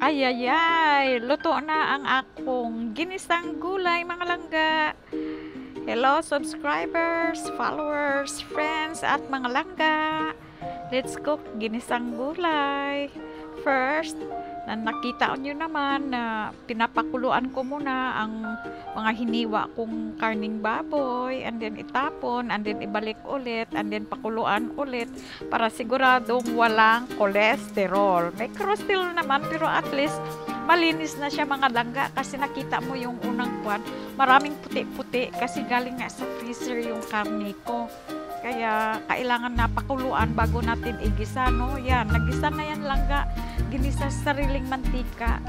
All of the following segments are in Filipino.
Ay, ay, ay, luto na ang akong ginisang gulay mga langga. Hello subscribers, followers, friends at mga langga. Let's cook ginisang gulay. First, nakita nyo naman na pinapakuluan ko muna ang mga hiniwa kong karning baboy, and then itapon, and then ibalik ulit, and then pakuluan ulit para siguradong walang cholesterol. May cholesterol naman pero at least malinis na siya mga langga, kasi nakita mo yung unang kwan, maraming puti-puti kasi galing nga sa freezer yung karne ko. Kaya kailangan na pakuluan bago natin igisa, no? Yan, nagisa na yan langga. Ginisa sa sariling mantika.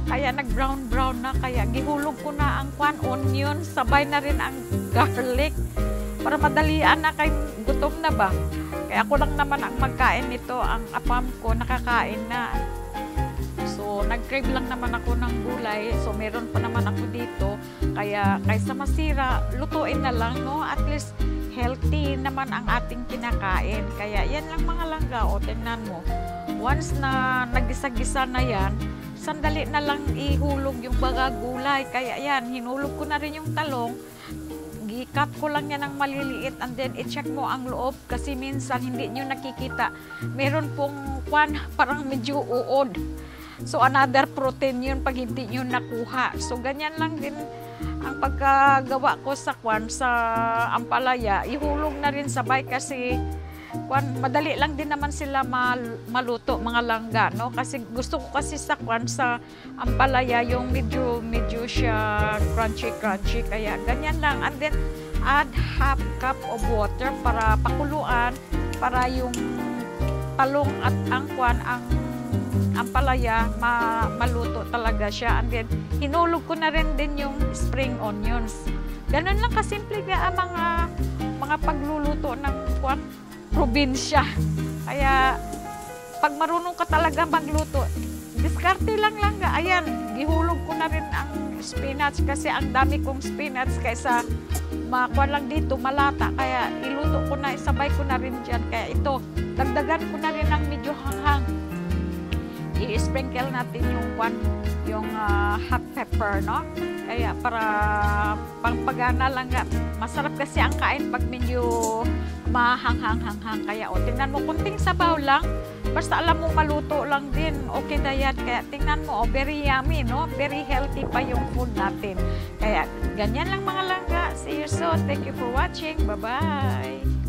Kaya nag-brown-brown na. Kaya gihulog ko na ang onion. Sabay na rin ang garlic. Para madalian na, kay gutom na ba? Kaya ako lang naman ang magkain nito. Ang apam ko nakakain na. So, nag-crave lang naman ako ng gulay. So, meron pa naman ako dito. Kaya, kaysa masira, lutuin na lang, no? At least, healthy naman ang ating kinakain. Kaya, yan lang mga langga. O, tingnan mo. Once na nagisa-gisa na yan, sandali na lang ihulog yung baga gulay. Kaya, yan, hinulog ko na rin yung talong. I-cut ko lang yan ng maliliit, and then i-check mo ang loob kasi minsan hindi nyo nakikita. Meron pong parang medyo uod. So, another protein yun pag hindi nyo nakuha. So, ganyan lang din ang pagkagawa ko sa sa ampalaya. Ihulog na rin sabay kasi madali lang din naman sila maluto, mga langga, no? Kasi gusto ko kasi sa sa ampalaya yung medyo siya crunchy. Kaya ganyan lang. And then, add half cup of water para pakuluan, para yung talong at ang ampalaya, maluto talaga siya. And then, hinulog ko na rin din yung spring onions. Ganun lang kasimple nga ang mga pagluluto ng probinsya. Kaya, pag marunong ka talaga magluto, diskarte lang nga. Ayan, gihulog ko na rin ang spinach kasi ang dami kong spinach kaysa makuha lang dito, malata. Kaya, iluto ko na, isabay ko na rin dyan. Kaya ito, dagdagan ko na rin ng medyo hanghang. I-sprinkle natin yung hot pepper, no? Kaya para pangpagana lang nga. Masarap kasi ang kain pag medyo mahanghang. Kaya tingnan mo, kunting sabaw lang. Basta alam mo maluto lang din. Okay na yan. Kaya tingnan mo, very yummy, no? Very healthy pa yung food natin. Kaya ganyan lang mga langga. See you soon. Thank you for watching. Bye-bye.